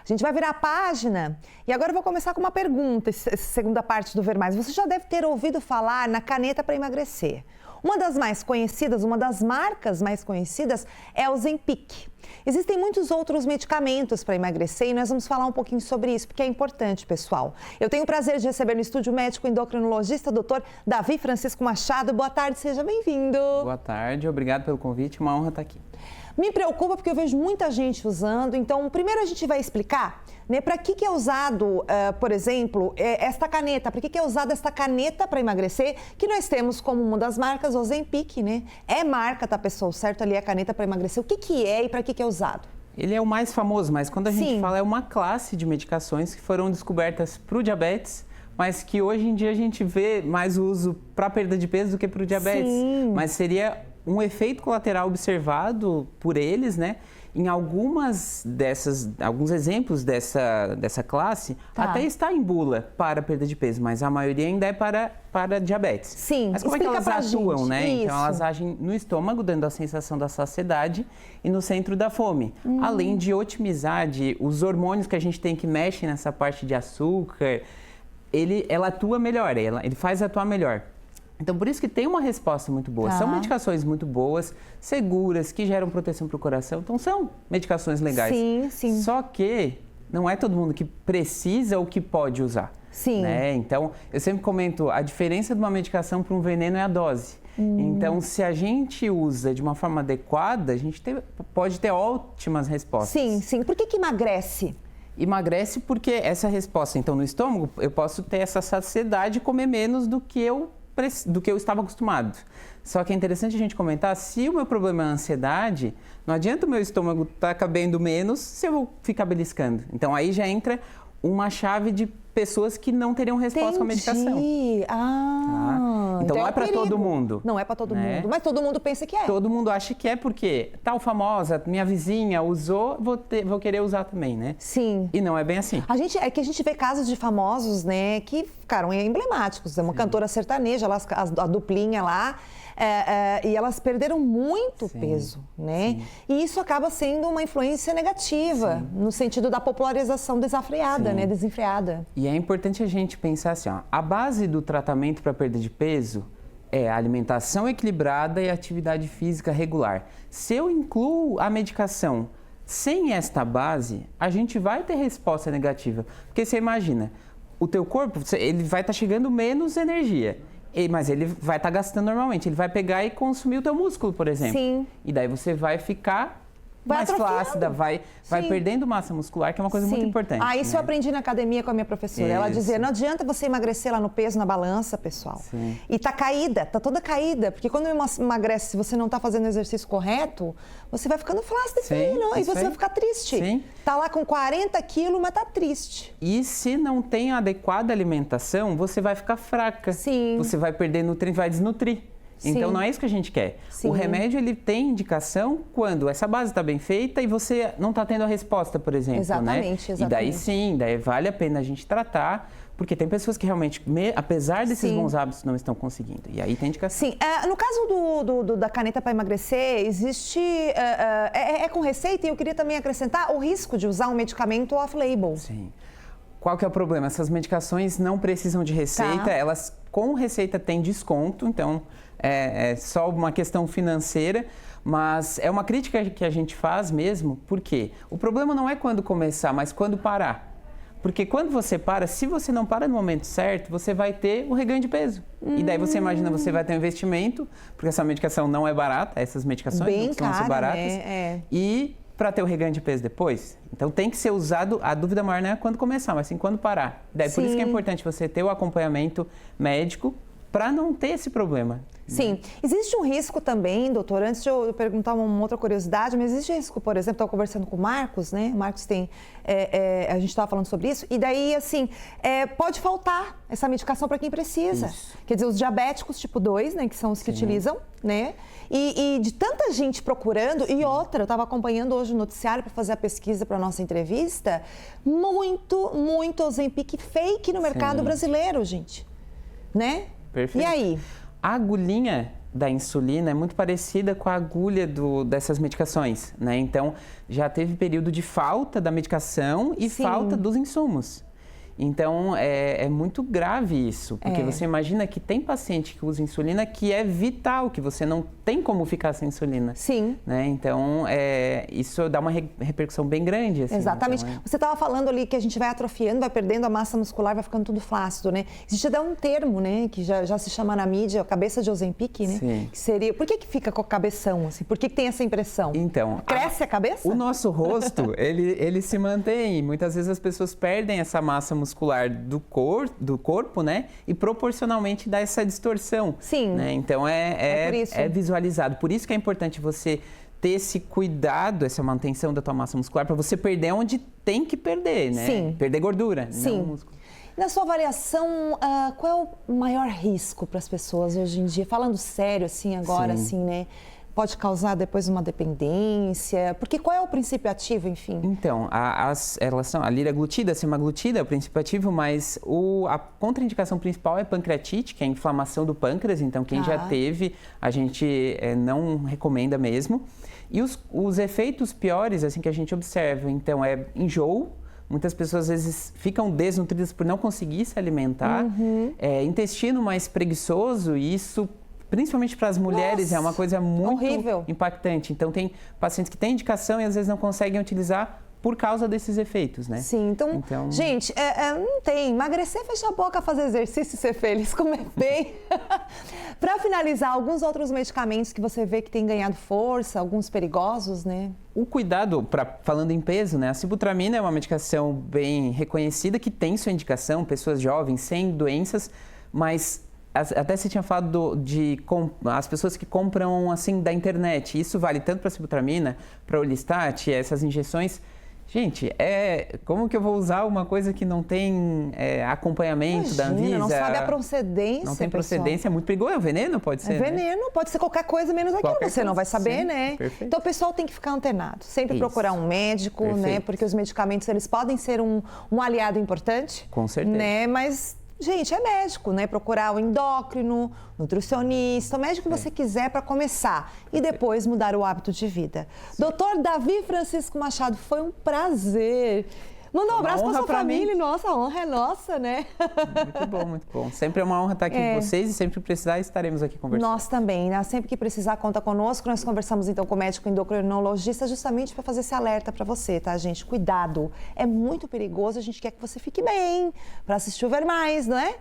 A gente vai virar a página e agora eu vou começar com uma pergunta, essa segunda parte do Ver Mais. Você já deve ter ouvido falar na caneta para emagrecer. Uma das mais conhecidas, uma das marcas mais conhecidas é o Ozempic. Existem muitos outros medicamentos para emagrecer e nós vamos falar um pouquinho sobre isso, porque é importante, pessoal. Eu tenho o prazer de receber no estúdio o médico endocrinologista, Dr. Davi Francisco Machado. Boa tarde, seja bem-vindo. Boa tarde, obrigado pelo convite, uma honra estar aqui. Me preocupa porque eu vejo muita gente usando, então primeiro a gente vai explicar, né, para que é usado, por exemplo, esta caneta, para que é usada esta caneta para emagrecer, que nós temos como uma das marcas o Ozempic, né? É marca, tá, pessoal? Certo, ali é a caneta para emagrecer. O que é e para que é usado? Ele é o mais famoso, mas quando a gente Sim. fala é uma classe de medicações que foram descobertas para o diabetes, mas que hoje em dia a gente vê mais o uso para perda de peso do que para o diabetes. Sim. Mas seria um efeito colateral observado por eles, né? Em alguns exemplos dessa classe, até está em bula para perda de peso, mas a maioria ainda é para diabetes. Sim, mas como é que elas atuam, né? Isso. Então elas agem no estômago, dando a sensação da saciedade e no centro da fome. Além de otimizar os hormônios que a gente tem que mexem nessa parte de açúcar, ela atua melhor, ele faz atuar melhor. Então, por isso que tem uma resposta muito boa. Tá. São medicações muito boas, seguras, que geram proteção para o coração. Então, são medicações legais. Sim, sim. Só que não é todo mundo que precisa ou que pode usar. Sim. Né? Então, eu sempre comento, a diferença de uma medicação para um veneno é a dose. Então, se a gente usa de uma forma adequada, a gente pode ter ótimas respostas. Sim, sim. Por que emagrece? Emagrece porque essa resposta, então, no estômago, eu posso ter essa saciedade e comer menos do que eu estava acostumado. Só que é interessante a gente comentar, se o meu problema é a ansiedade, não adianta o meu estômago estar cabendo menos se eu vou ficar beliscando. Então aí já entra uma chave de pessoas que não teriam resposta com a medicação. Ah, então não é para todo mundo. Não é para todo né? mundo, mas todo mundo pensa que é. Todo mundo acha que é porque tal famosa, minha vizinha usou, vou querer usar também, né? Sim. E não é bem assim. É que a gente vê casos de famosos, né, que ficaram emblemáticos. É uma cantora sertaneja, a duplinha lá, e elas perderam muito peso, né? Sim. E isso acaba sendo uma influência negativa, no sentido da popularização desenfreada, né, desenfreada. E é importante a gente pensar assim, ó, a base do tratamento para perda de peso é a alimentação equilibrada e atividade física regular. Se eu incluo a medicação sem esta base, a gente vai ter resposta negativa. Porque você imagina, o teu corpo, ele vai estar chegando menos energia, mas ele vai estar gastando normalmente. Ele vai pegar e consumir o teu músculo, por exemplo. Sim. E daí você vai ficar mais atrofiando. flácida, vai perdendo massa muscular, que é uma coisa muito importante. Isso né? eu aprendi na academia com a minha professora. Ela dizia, não adianta você emagrecer lá no peso, na balança, pessoal. Sim. E tá caída, tá toda caída. Porque quando emagrece, se você não tá fazendo o exercício correto, você vai ficando flácida e você vai ficar triste. Sim. Tá lá com 40 quilos, mas tá triste. E se não tem a adequada alimentação, você vai ficar fraca. Sim. Você vai perder nutrientes, vai desnutrir. Então, não é isso que a gente quer. Sim. O remédio, ele tem indicação quando essa base está bem feita e você não está tendo a resposta, por exemplo. Exatamente, né? exatamente. E daí sim, daí vale a pena a gente tratar, porque tem pessoas que realmente, apesar desses bons hábitos, não estão conseguindo. E aí tem indicação. Sim. No caso da caneta para emagrecer, existe... é com receita e eu queria também acrescentar o risco de usar um medicamento off-label. Sim. Qual que é o problema? Essas medicações não precisam de receita, elas com receita têm desconto, então é só uma questão financeira, mas é uma crítica que a gente faz mesmo, porque o problema não é quando começar, mas quando parar. Porque quando você para, se você não para no momento certo, você vai ter o reganho de peso. E daí você imagina, você vai ter um investimento, porque essa medicação não é barata, essas medicações não costumam ser baratas. Né? E para ter o reganho de peso depois, então tem que ser usado, a dúvida maior não é quando começar, mas sim quando parar. Daí, por isso que é importante você ter o acompanhamento médico para não ter esse problema. Sim. Existe um risco também, doutor, antes de eu perguntar uma outra curiosidade, mas existe risco, por exemplo, estava conversando com o Marcos, né? O Marcos tem, a gente estava falando sobre isso, e daí, assim, pode faltar essa medicação para quem precisa. Isso. Quer dizer, os diabéticos tipo 2, né, que são os que utilizam, né? E de tanta gente procurando, e outra, eu estava acompanhando hoje o noticiário para fazer a pesquisa para a nossa entrevista, muito Ozempic fake no mercado brasileiro, gente, né? Perfeito. E aí? A agulhinha da insulina é muito parecida com a agulha dessas medicações, né? Então, já teve período de falta da medicação e falta dos insumos. Então, é muito grave isso, porque você imagina que tem paciente que usa insulina que é vital, que você não tem como ficar sem insulina. Sim. Né? Então, isso dá uma repercussão bem grande. Assim, exatamente. Então, Você estava falando ali que a gente vai atrofiando, vai perdendo a massa muscular, vai ficando tudo flácido, né? Existe até um termo, né, que já se chama na mídia, cabeça de Ozempic, né? Sim. Que seria... Por que fica com a cabeção, assim? Por que tem essa impressão? Então... Cresce a cabeça? O nosso rosto, ele se mantém. Muitas vezes as pessoas perdem essa massa muscular do corpo, né? E proporcionalmente dá essa distorção. Sim. Né? Então, é visualizado. Por isso que é importante você ter esse cuidado, essa manutenção da tua massa muscular, para você perder onde tem que perder, né? Sim. Perder gordura, Sim. não músculo. Na sua avaliação, qual é o maior risco para as pessoas hoje em dia? Falando sério, assim, agora, assim, né? Pode causar depois uma dependência? Porque qual é o princípio ativo, enfim? Então, a liraglutida, a semaglutida é o princípio ativo, mas a contraindicação principal é pancreatite, que é a inflamação do pâncreas. Então, quem já teve, a gente não recomenda mesmo. E os efeitos piores, assim, que a gente observa, então, é enjoo. Muitas pessoas, às vezes, ficam desnutridas por não conseguir se alimentar. Intestino mais preguiçoso, e isso... Principalmente para as mulheres, é uma coisa muito impactante. Então, tem pacientes que têm indicação e às vezes não conseguem utilizar por causa desses efeitos, né? Sim, então... gente, não tem. Emagrecer, fechar a boca, fazer exercício, ser feliz, comer bem. Para finalizar, alguns outros medicamentos que você vê que têm ganhado força, alguns perigosos, né? O cuidado, falando em peso, né? A sibutramina é uma medicação bem reconhecida que tem sua indicação, pessoas jovens, sem doenças, mas... Até você tinha falado as pessoas que compram assim da internet. Isso vale tanto para a sibutramina, para o Orlistat, essas injeções. Gente, como que eu vou usar uma coisa que não tem acompanhamento da Anvisa? Não sabe a procedência, não tem procedência, é muito perigoso. É veneno, pode ser, veneno, pode ser qualquer coisa menos aquilo. Você não vai saber, sim, né? Perfeito. Então, o pessoal tem que ficar antenado. Sempre procurar um médico, né? Porque os medicamentos, eles podem ser um aliado importante. Com certeza. Né? Mas... gente, é médico, né? Procurar o endócrino, nutricionista, o médico que você quiser para começar e depois mudar o hábito de vida. Doutor Davi Francisco Machado, foi um prazer. Manda um abraço para sua família. Nossa, a honra é nossa, né? Muito bom, muito bom. Sempre é uma honra estar aqui com vocês e sempre que precisar estaremos aqui conversando. Nós também, né? Sempre que precisar, conta conosco. Nós conversamos então com o médico endocrinologista justamente para fazer esse alerta para você, tá, gente? Cuidado, é muito perigoso, a gente quer que você fique bem para assistir o Ver Mais, não é?